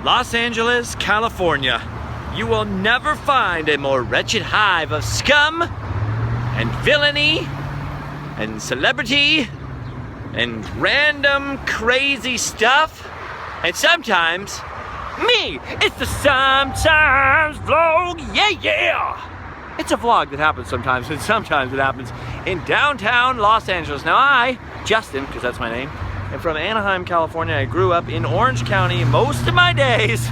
Los Angeles, California. You will never find a more wretched hive of scum and villainy and celebrity and random crazy stuff. And sometimes, me, it's the Sometimes Vlog, yeah! It's a vlog that happens sometimes, and sometimes it happens in downtown Los Angeles. Now I, Justin, because that's my name, am from Anaheim, California. I grew up in Orange County most of my days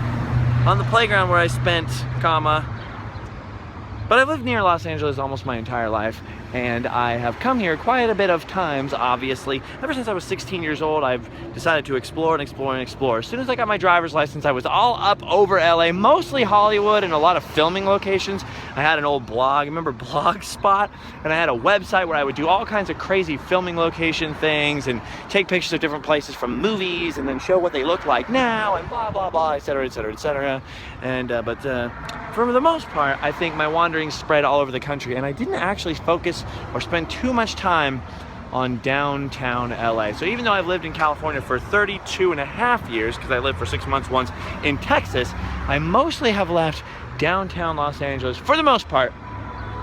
on the playground where I spent, but I've lived near Los Angeles almost my entire life, and I have come here quite a bit of times, obviously. Ever since I was 16 years old, I've decided to explore and explore and explore. As soon as I got my driver's license, I was all up over LA, mostly Hollywood and a lot of filming locations. I had an old blog, remember Blogspot? And I had a website where I would do all kinds of crazy filming location things and take pictures of different places from movies and then show what they look like now and blah, blah, blah, etc., etc., etc. And, for the most part, I think my wanderings spread all over the country, and I didn't actually focus or spend too much time on downtown LA. So even though I've lived in California for 32.5 years, because I lived for 6 months once in Texas, I mostly have left downtown Los Angeles, for the most part,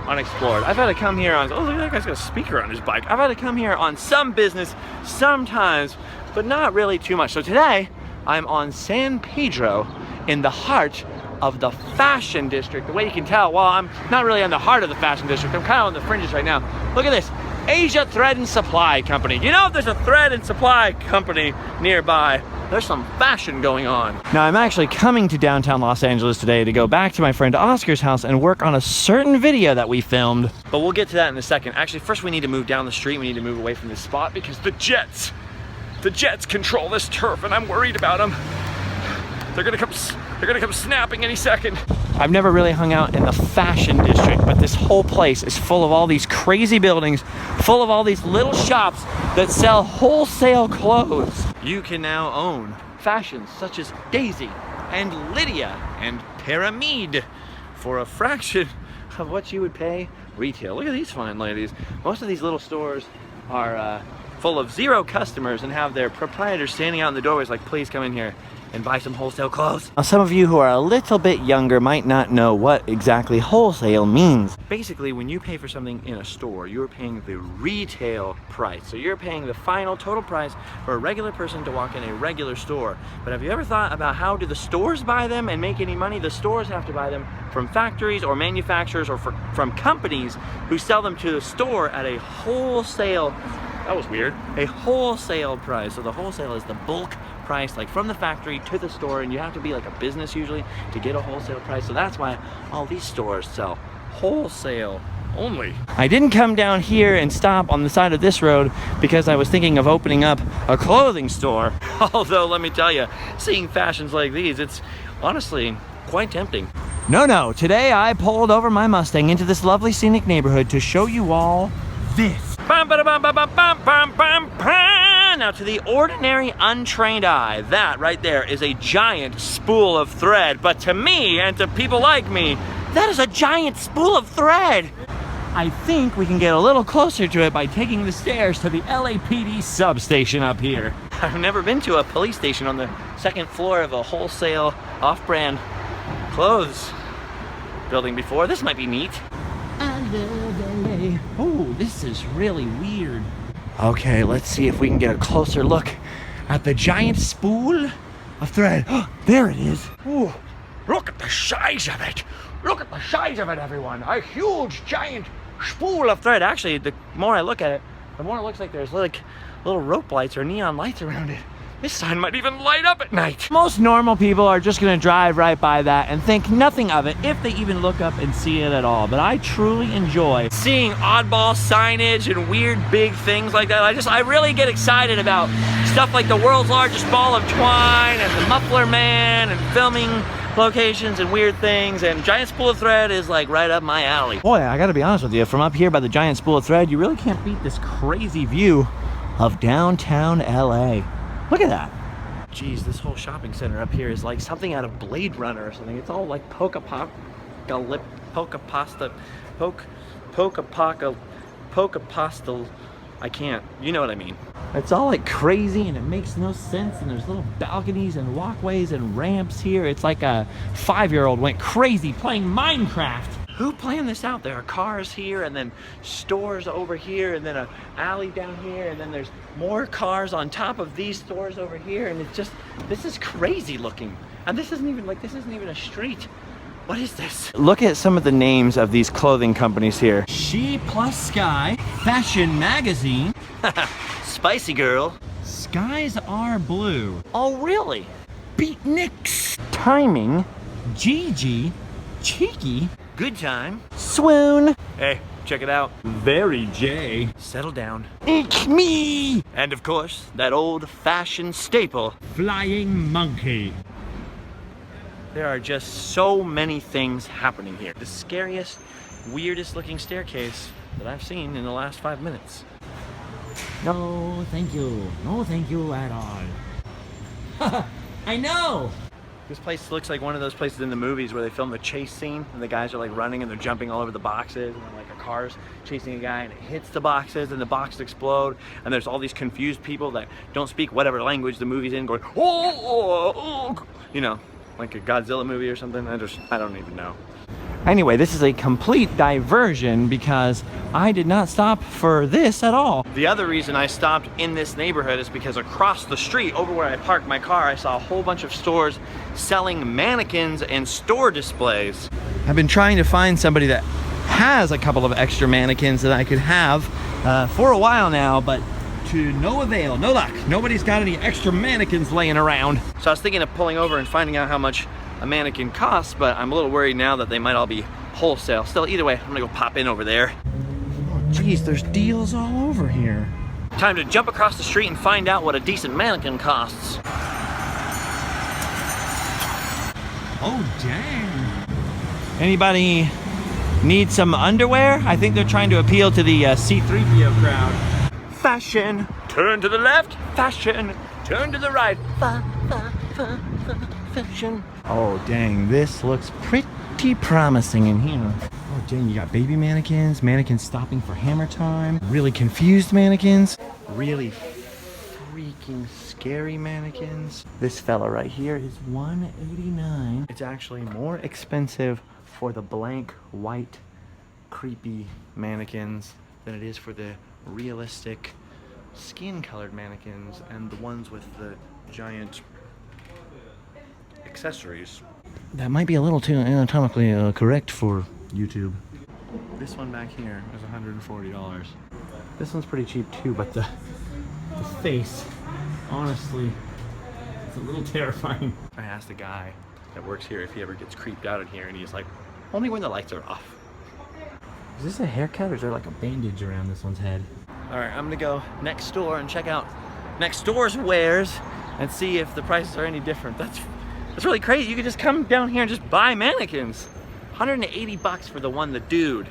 unexplored. I've had to come here on, oh look, that guy's got a speaker on his bike. I've had to come here on some business sometimes, but not really too much. So today, I'm on San Pedro in the heart of the fashion district. The way you can tell, well, I'm not really on the heart of the fashion district. I'm kind of on the fringes right now. Look at this, Asia Thread and Supply Company. You know, if there's a thread and supply company nearby, there's some fashion going on. Now, I'm actually coming to downtown Los Angeles today to go back to my friend Oscar's house and work on a certain video that we filmed. But we'll get to that in a second. Actually, first we need to move down the street. We need to move away from this spot because the Jets control this turf, and I'm worried about them. They're gonna come snapping any second. I've never really hung out in the fashion district, but this whole place is full of all these crazy buildings, full of all these little shops that sell wholesale clothes. You can now own fashions such as Daisy and Lydia and Pyramide for a fraction of what you would pay retail. Look at these fine ladies. Most of these little stores are full of zero customers and have their proprietors standing out in the doorways like, please come in here and buy some wholesale clothes. Now, some of you who are a little bit younger might not know what exactly wholesale means. Basically, when you pay for something in a store, you're paying the retail price. So you're paying the final total price for a regular person to walk in a regular store. But have you ever thought about how do the stores buy them and make any money? The stores have to buy them from factories or manufacturers or from companies who sell them to the store at a wholesale, that was weird, a wholesale price. So the wholesale is the bulk price, like from the factory to the store, and you have to be like a business usually to get a wholesale price. So that's why all these stores sell wholesale only. I didn't come down here and stop on the side of this road because I was thinking of opening up a clothing store. Although, let me tell you, seeing fashions like these, it's honestly quite tempting. No, today I pulled over my Mustang into this lovely scenic neighborhood to show you all this. Now, to the ordinary untrained eye, that right there is a giant spool of thread. But to me, and to people like me, that is a giant spool of thread. I think we can get a little closer to it by taking the stairs to the LAPD substation up here. I've never been to a police station on the second floor of a wholesale off-brand clothes building before. This might be neat. Oh, this is really weird. Okay, let's see if we can get a closer look at the giant spool of thread. Oh, there it is. Ooh, look at the size of it. Look at the size of it, everyone. A huge, giant spool of thread. Actually, the more I look at it, the more it looks like there's like little rope lights or neon lights around it. This sign might even light up at night. Most normal people are just gonna drive right by that and think nothing of it if they even look up and see it at all. But I truly enjoy seeing oddball signage and weird big things like that. I really get excited about stuff like the world's largest ball of twine and the Muffler Man and filming locations and weird things, and giant spool of thread is like right up my alley. Boy, I gotta be honest with you, from up here by the giant spool of thread, you really can't beat this crazy view of downtown LA. Look at that. Geez, this whole shopping center up here is like something out of Blade Runner or something. It's all like polka-pastel I can't. You know what I mean. It's all like crazy and it makes no sense, and there's little balconies and walkways and ramps here. It's like a 5-year-old went crazy playing Minecraft. Who planned this out? There are cars here, and then stores over here, and then an alley down here, and then there's more cars on top of these stores over here, and it's just, this is crazy looking. And this isn't even a street. What is this? Look at some of the names of these clothing companies here. She Plus Sky, Fashion Magazine, Spicy Girl, Skies Are Blue. Oh, really? Beatniks, Timing, Gigi, Cheeky, Good Time, Swoon. Hey, check it out. Very J. Settle down. It's me. And of course, that old fashioned staple, Flying Monkey. There are just so many things happening here. The scariest, weirdest looking staircase that I've seen in the last 5 minutes. No, thank you. No, thank you at all. I know. This place looks like one of those places in the movies where they film the chase scene and the guys are like running and they're jumping all over the boxes, and like a car's chasing a guy and it hits the boxes and the boxes explode, and there's all these confused people that don't speak whatever language the movie's in going, oh, you know, like a Godzilla movie or something. I don't even know. Anyway, this is a complete diversion because I did not stop for this at all. The other reason I stopped in this neighborhood is because across the street, over where I parked my car, I saw a whole bunch of stores selling mannequins and store displays. I've been trying to find somebody that has a couple of extra mannequins that I could have for a while now, but to no avail, no luck. Nobody's got any extra mannequins laying around. So I was thinking of pulling over and finding out how much a mannequin costs, but I'm a little worried now that they might all be wholesale. Still, either way, I'm gonna go pop in over there. Oh geez, there's deals all over here. Time to jump across the street and find out what a decent mannequin costs. Oh dang. Anybody need some underwear? I think they're trying to appeal to the C-3PO crowd. Fashion, turn to the left. Fashion, turn to the right. Fashion. Oh dang, this looks pretty promising in here. Oh dang, you got baby mannequins, mannequins stopping for hammer time, really confused mannequins, really freaking scary mannequins. This fella right here is $189. It's actually more expensive for the blank white creepy mannequins than it is for the realistic skin colored mannequins and the ones with the giant accessories. That might be a little too anatomically correct for YouTube. This one back here is $140. This one's pretty cheap too, but the face, honestly, it's a little terrifying. I asked the guy that works here if he ever gets creeped out in here, and he's like, only when the lights are off. Is this a haircut or is there like a bandage around this one's head? All right, I'm gonna go next door and check out next door's wares and see if the prices are any different. That's really crazy. You could just come down here and just buy mannequins. 180 bucks for the one, the dude.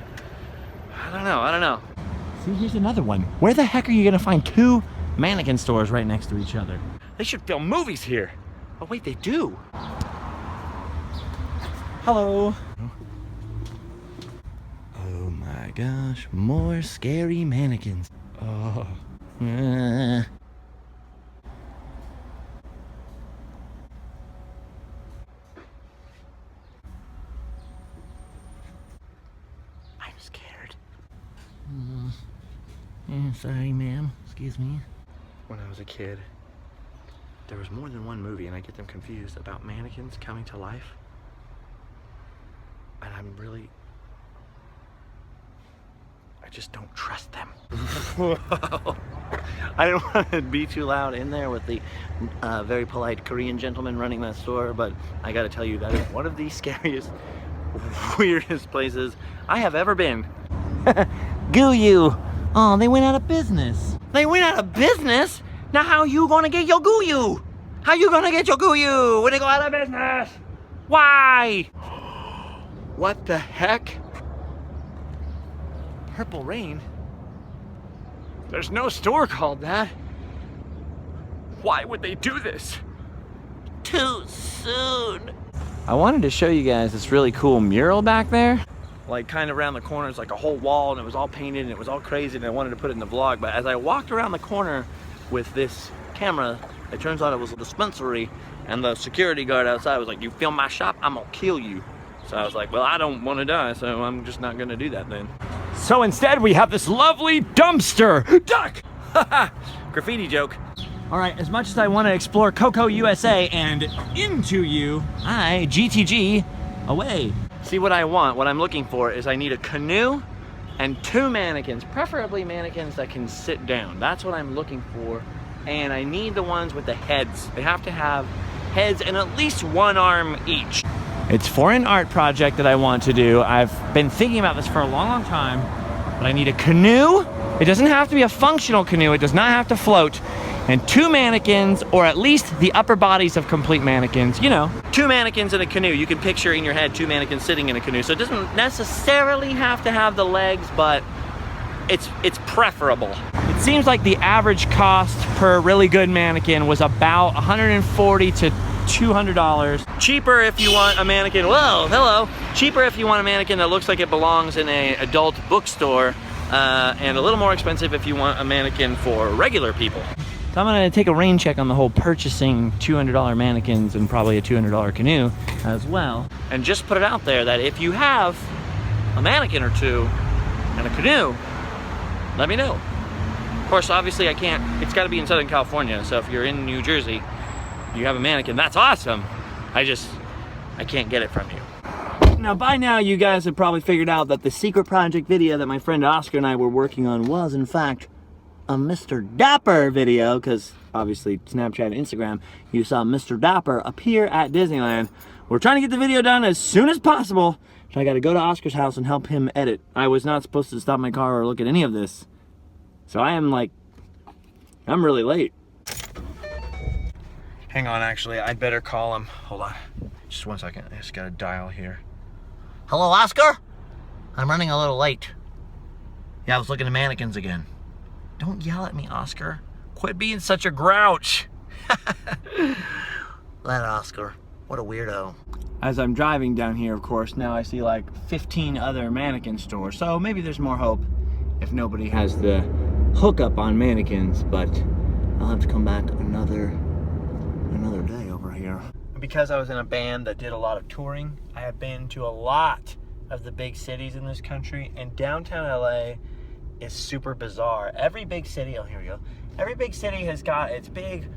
I don't know. See, here's another one. Where the heck are you gonna find two mannequin stores right next to each other? They should film movies here. Oh wait, they do. Hello. Oh my gosh, more scary mannequins. Oh. I'm scared. Yeah, sorry, ma'am. Excuse me. When I was a kid, there was more than one movie, and I get them confused, about mannequins coming to life. And I just don't trust them. I didn't want to be too loud in there with the very polite Korean gentleman running that store, but I gotta tell you, that is one of the scariest, weirdest places I have ever been. Goo you. Oh, they went out of business. They went out of business? Now how you gonna get your goo you? How you gonna get your goo you when they go out of business? Why? What the heck? Purple Rain? There's no store called that. Why would they do this? Too soon. I wanted to show you guys this really cool mural back there. like kind of around the corner. It's like a whole wall and it was all painted and it was all crazy and I wanted to put it in the vlog. But as I walked around the corner with this camera, it turns out it was a dispensary and the security guard outside was like, "You film my shop, I'm gonna kill you." So I was like, well, I don't want to die, so I'm just not gonna do that then. So instead we have this lovely dumpster. Duck! Graffiti joke. All right, as much as I want to explore Coco USA and into you, I GTG away. See what I want, what I'm looking for is I need a canoe and 2 mannequins, preferably mannequins that can sit down. That's what I'm looking for. And I need the ones with the heads. They have to have heads and at least 1 arm each. It's for an art project that I want to do. I've been thinking about this for a long time, but I need a canoe. It doesn't have to be a functional canoe. It does not have to float. And 2 mannequins, or at least the upper bodies of complete mannequins, you know. 2 mannequins in a canoe. You can picture in your head 2 mannequins sitting in a canoe. So it doesn't necessarily have to have the legs, but it's preferable. It seems like the average cost per really good mannequin was about $140 to $200. Cheaper if you want a mannequin, whoa, hello. Cheaper if you want a mannequin that looks like it belongs in an adult bookstore, and a little more expensive if you want a mannequin for regular people. So I'm gonna take a rain check on the whole purchasing $200 mannequins and probably a $200 canoe as well. And just put it out there that if you have a mannequin or 2 and a canoe, let me know. Of course, obviously I can't, it's gotta be in Southern California, so if you're in New Jersey, you have a mannequin, that's awesome. I can't get it from you. Now by now you guys have probably figured out that the secret project video that my friend Oscar and I were working on was in fact a Mr. Dapper video, because obviously Snapchat and Instagram, you saw Mr. Dapper appear at Disneyland. We're trying to get the video done as soon as possible, so I gotta go to Oscar's house and help him edit. I was not supposed to stop my car or look at any of this. So I'm really late. Hang on, actually, I'd better call him. Hold on, just 1 second. I just gotta dial here. Hello, Oscar? I'm running a little late. Yeah, I was looking at mannequins again. Don't yell at me, Oscar. Quit being such a grouch. That Oscar, what a weirdo. As I'm driving down here, of course, now I see like 15 other mannequin stores. So maybe there's more hope if nobody has the hookup on mannequins, but I'll have to come back another day over here. Because I was in a band that did a lot of touring, I have been to a lot of the big cities in this country, and downtown LA is super bizarre. Every big city, oh here we go, every big city has got its big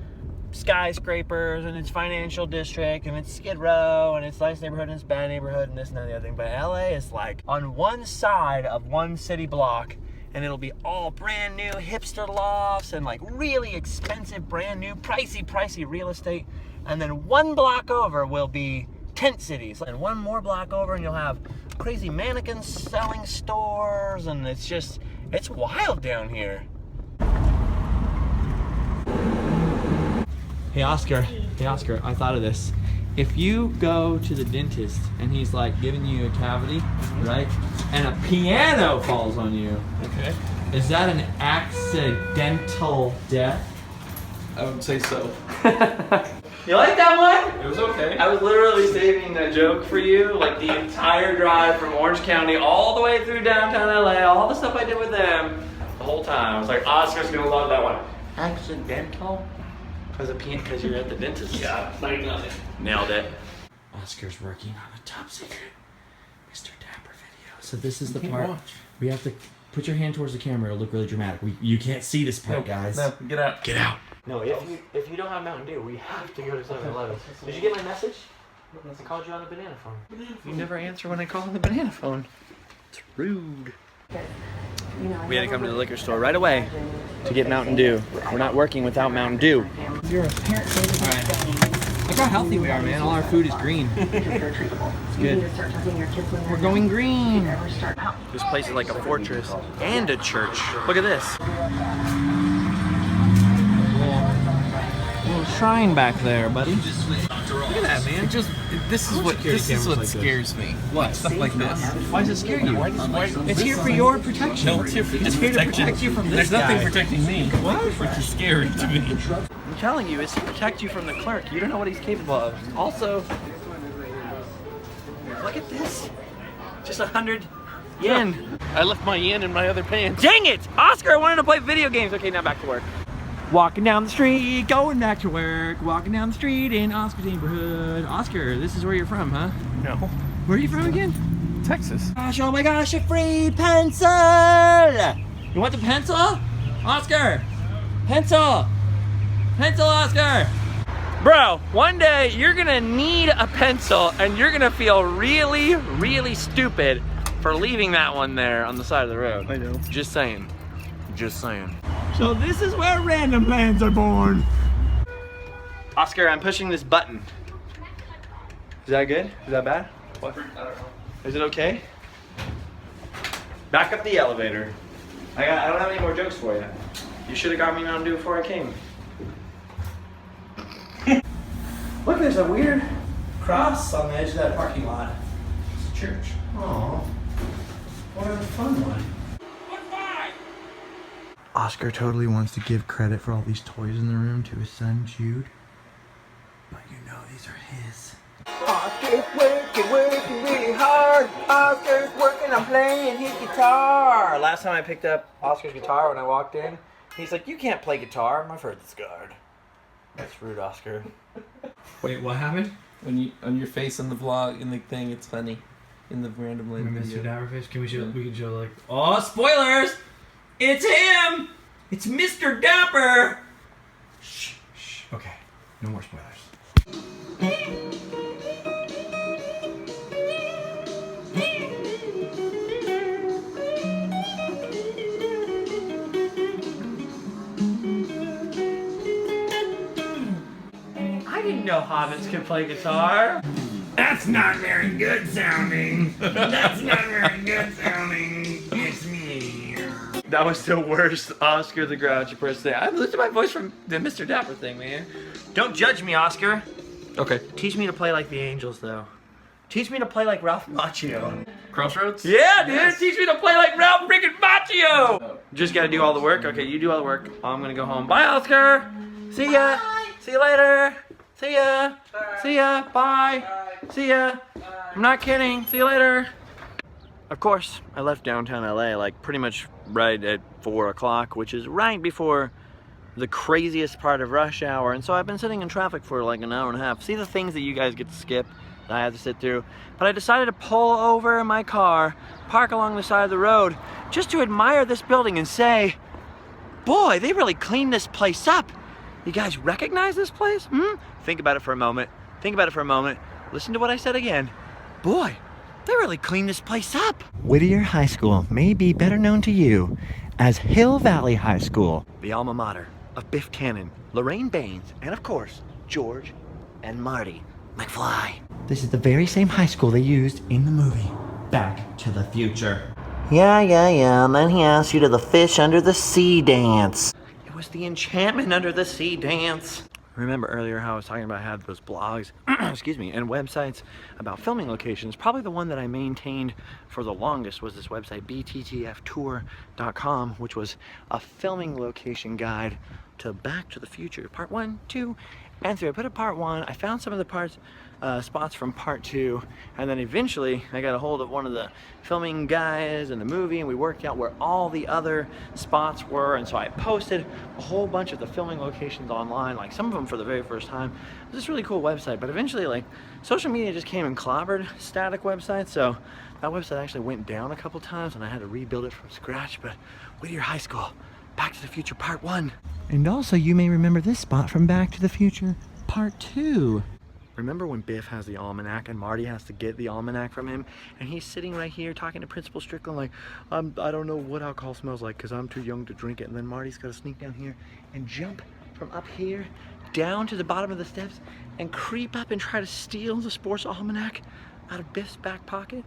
skyscrapers and its financial district and its Skid Row and its nice neighborhood and its bad neighborhood and this and that and the other thing. But LA is like on one side of one city block, and it'll be all brand new hipster lofts and like really expensive brand new pricey real estate. And then 1 block over will be tent cities, and 1 more block over and you'll have crazy mannequin selling stores, and it's wild down here. Hey Oscar, I thought of this. If you go to the dentist and he's like giving you a cavity, right? And a piano falls on you. Okay. Is that an accidental death? I would say so. You like that one? It was okay. I was literally saving a joke for you, like the entire drive from Orange County all the way through downtown LA, all the stuff I did with them, the whole time. I was like, Oscar's gonna love that one. Accidental? Because you're at the dentist. Yeah, nailed it. Nailed it. Oscar's working on a top secret Mr. Dapper video. So this is the part we have to put your hand towards the camera. It'll look really dramatic. You can't see this part, guys. No, get out. Get out. No, if you don't have Mountain Dew, we have to go to 7-Eleven. Did you get my message? I called you on the banana phone. You never answer when I call on the banana phone. It's rude. We had to come to the liquor store right away to get Mountain Dew. We're not working without Mountain Dew. You're a parent. All right. Look how healthy we are, man. All our food is green. It's good. We're going green. This place is like a fortress and a church. Look at this. Little shrine back there, buddy. Look at that, man. This is what scares me. What? Stuff like this. Why does it scare you? It's here for your protection. No, it's here to protect you from this There's nothing guy. protecting me. What? Which is scary to me. I'm telling you, it's to protect you from the clerk. You don't know what he's capable of. Also, look at this. Just 100 Yin. I left my yen in my other pants. Dang it! Oscar, I wanted to play video games. Okay, now back to work. Walking down the street, going back to work. Walking down the street in Oscar's neighborhood. Oscar, this is where you're from, huh? No. Where are you from again? Texas. Gosh, oh my gosh, a free pencil! You want the pencil? Oscar! Pencil! Pencil, Oscar! Bro, one day you're gonna need a pencil and you're gonna feel really, really stupid for leaving that one there on the side of the road. I know. Just saying. Just saying. So this is where random lands are born. Oscar, I'm pushing this button. Is that good? Is that bad? What? I don't know. Is it okay? Back up the elevator. I don't have any more jokes for you. You should have got me Mountain Dew before I came. Look, there's a weird cross on the edge of that parking lot. It's a church. Aww. What a fun one. Oscar totally wants to give credit for all these toys in the room to his son, Jude. But you know these are his. Oscar's working really hard. Oscar's working on playing his guitar. Last time I picked up Oscar's guitar when I walked in, he's like, you can't play guitar. My furthest guard. That's rude, Oscar. Wait, what happened? When you on your face in the vlog in the thing, it's funny. In the random land video. Mr. Dapperface? Can we show? We can show like. Oh, spoilers! It's him! It's Mr. Dapper! Shh, shh. Okay, no more spoilers. I didn't know hobbits could play guitar. That's not very good sounding. That's not very good sounding. It's me. That was the worst Oscar the Grouchy person thing. I'm losing my voice from the Mr. Dapper thing, man. Don't judge me, Oscar. Okay. Teach me to play like the Angels, though. Teach me to play like Ralph Macchio. Crossroads? Yeah, dude. Yes. Teach me to play like Ralph freaking Macchio. Just gotta do all the work. Okay, you do all the work. I'm gonna go home. Bye, Oscar. See ya. Bye. See you later. See ya. Bye. See ya. Bye. Bye. See ya. Bye. I'm not kidding. See you later. Of course, I left downtown LA like pretty much right at 4 o'clock, which is right before the craziest part of rush hour. And so I've been sitting in traffic for like an hour and a half. See the things that you guys get to skip that I have to sit through. But I decided to pull over my car, park along the side of the road, just to admire this building and say, boy, they really cleaned this place up. You guys recognize this place? Think about it for a moment. Think about it for a moment. Listen to what I said again. Boy, they really cleaned this place up. Whittier High School may be better known to you as Hill Valley High School, the alma mater of Biff Tannen, Lorraine Baines, and of course, George and Marty McFly. This is the very same high school they used in the movie Back to the Future. Yeah, and then he asked you to the fish under the sea dance. It was the enchantment under the sea dance. Remember earlier how I was talking about I had those blogs, excuse me, and websites about filming locations. Probably the one that I maintained for the longest was this website, bttftour.com, which was a filming location guide to Back to the Future, part 1, 2, and 3. I put a part 1, I found some of the parts, spots from part 2, and then eventually I got a hold of one of the filming guys in the movie, and we worked out where all the other spots were, and so I posted a whole bunch of the filming locations online, like some of them for the very first time. It was this really cool website, but eventually like social media just came and clobbered static websites, so that website actually went down a couple times and I had to rebuild it from scratch. But Whittier High School, Back to the Future Part 1. And also you may remember this spot from Back to the Future Part 2. Remember when Biff has the almanac and Marty has to get the almanac from him, and he's sitting right here talking to Principal Strickland like, I don't know what alcohol smells like because I'm too young to drink it. And then Marty's got to sneak down here and jump from up here down to the bottom of the steps and creep up and try to steal the sports almanac out of Biff's back pocket.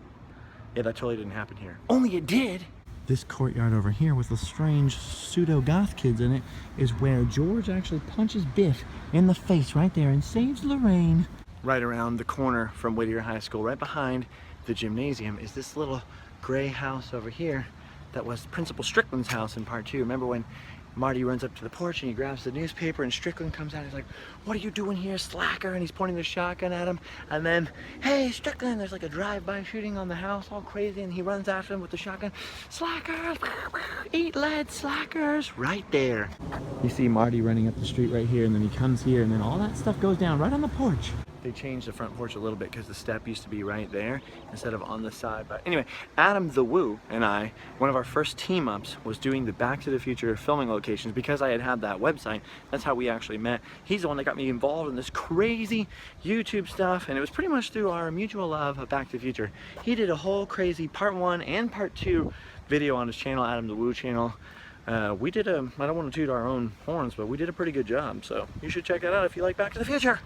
Yeah, that totally didn't happen here. Only it did. This courtyard over here with the strange pseudo-goth kids in it is where George actually punches Biff in the face right there and saves Lorraine. Right around the corner from Whittier High School, right behind the gymnasium, is this little gray house over here that was Principal Strickland's house in part 2. Remember when Marty runs up to the porch and he grabs the newspaper, and Strickland comes out. He's like, "What are you doing here, slacker?" And he's pointing the shotgun at him. And then, "Hey, Strickland," there's like a drive-by shooting on the house, all crazy, and he runs after him with the shotgun. "Slackers, eat lead, slackers," right there. You see Marty running up the street right here, and then he comes here, and then all that stuff goes down right on the porch. They changed the front porch a little bit because the step used to be right there instead of on the side. But anyway, Adam the Woo and I, one of our first team ups was doing the Back to the Future filming locations because I had that website. That's how we actually met. He's the one that got me involved in this crazy YouTube stuff, and it was pretty much through our mutual love of Back to the Future. He did a whole crazy part 1 and part 2 video on his channel, Adam the Woo channel. We did I don't want to toot our own horns, but we did a pretty good job. So you should check it out if you like Back to the Future.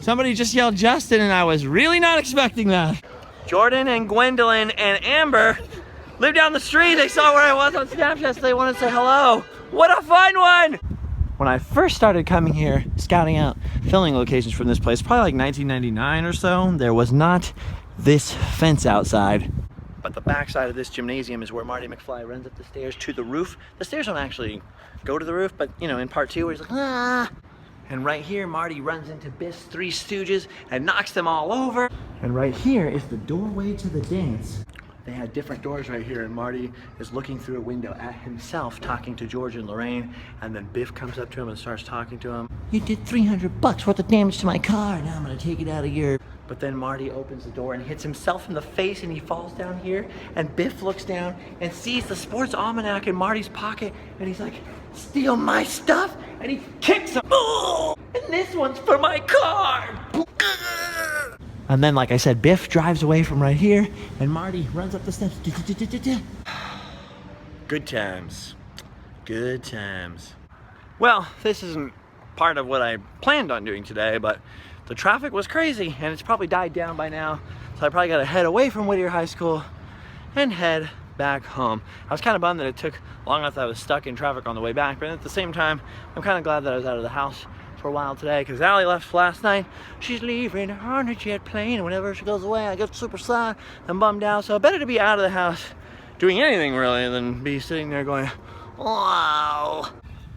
Somebody just yelled Justin, and I was really not expecting that. Jordan and Gwendolyn and Amber live down the street. They saw where I was on Snapchat, so they wanted to say hello. What a fun one! When I first started coming here, scouting out filming locations from this place, probably like 1999 or so, there was not this fence outside. But the backside of this gymnasium is where Marty McFly runs up the stairs to the roof. The stairs don't actually go to the roof, but you know, in part 2 where he's like, "Ah." And right here, Marty runs into Biff's Three Stooges and knocks them all over. And right here is the doorway to the dance. They had different doors right here, and Marty is looking through a window at himself, talking to George and Lorraine, and then Biff comes up to him and starts talking to him. "You did $300 worth of damage to my car, now I'm gonna take it out of your..." But then Marty opens the door and hits himself in the face, and he falls down here, and Biff looks down and sees the sports almanac in Marty's pocket, and he's like, "Steal my stuff?" And he kicks him. "And this one's for my car!" And then, like I said, Biff drives away from right here, and Marty runs up the steps. Good times. Good times. Well, this isn't part of what I planned on doing today, but the traffic was crazy, and it's probably died down by now, so I probably gotta head away from Whittier High School and head back home. I was kind of bummed that it took long enough that I was stuck in traffic on the way back, but at the same time, I'm kind of glad that I was out of the house for a while today, because Allie left last night. She's leaving on a jet plane, and whenever she goes away, I get super sad and bummed out, so better to be out of the house doing anything really than be sitting there going, "Wow."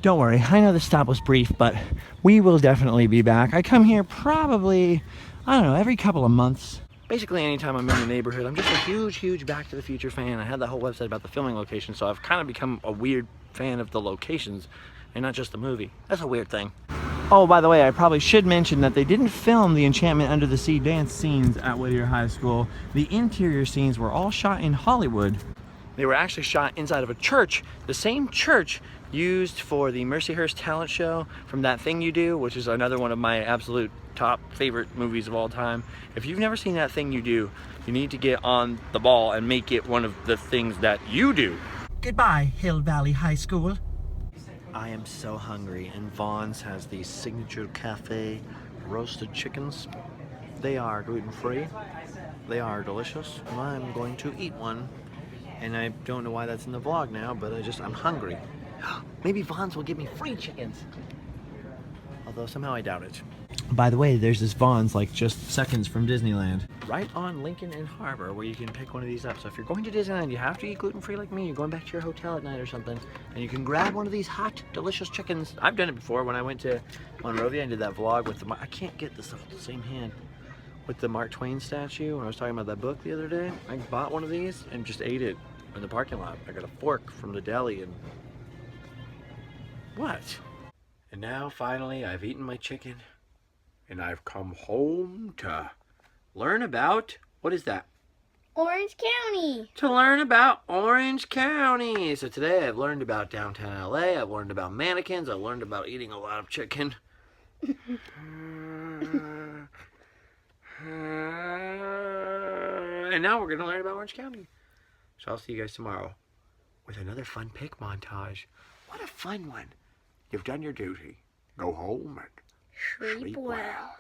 Don't worry, I know the stop was brief, but we will definitely be back. I come here probably, I don't know, every couple of months. Basically anytime I'm in the neighborhood. I'm just a huge Back to the Future fan. I had that whole website about the filming location, so I've kind of become a weird fan of the locations and not just the movie. That's a weird thing. Oh, by the way, I probably should mention that they didn't film the Enchantment Under the Sea dance scenes at Whittier High School. The interior scenes were all shot in Hollywood. They were actually shot inside of a church, the same church used for the Mercyhurst talent show from That Thing You Do, which is another one of my absolute top favorite movies of all time. If you've never seen That Thing You Do, you need to get on the ball and make it one of the things that you do. Goodbye, Hill Valley High School. I am so hungry, and Vaughn's has these signature cafe roasted chickens. They are gluten-free. They are delicious. I'm going to eat one. And I don't know why that's in the vlog now, but I'm hungry. Maybe Vaughn's will give me free chickens. Although somehow I doubt it. By the way, there's this Vaughn's like just seconds from Disneyland. Right on Lincoln and Harbor, where you can pick one of these up. So if you're going to Disneyland, you have to eat gluten-free like me. You're going back to your hotel at night or something, and you can grab one of these hot, delicious chickens. I've done it before when I went to Monrovia and did that vlog with I can't get this stuff with the same hand. With the Mark Twain statue, when I was talking about that book the other day, I bought one of these and just ate it in the parking lot. I got a fork from the deli and... What? And now, finally, I've eaten my chicken, and I've come home to learn about... What is that? Orange County. To learn about Orange County. So today I've learned about downtown LA, I've learned about mannequins, I've learned about eating a lot of chicken. And now we're going to learn about Orange County. So I'll see you guys tomorrow with another fun pic montage. What a fun one. You've done your duty. Go home and sleep well.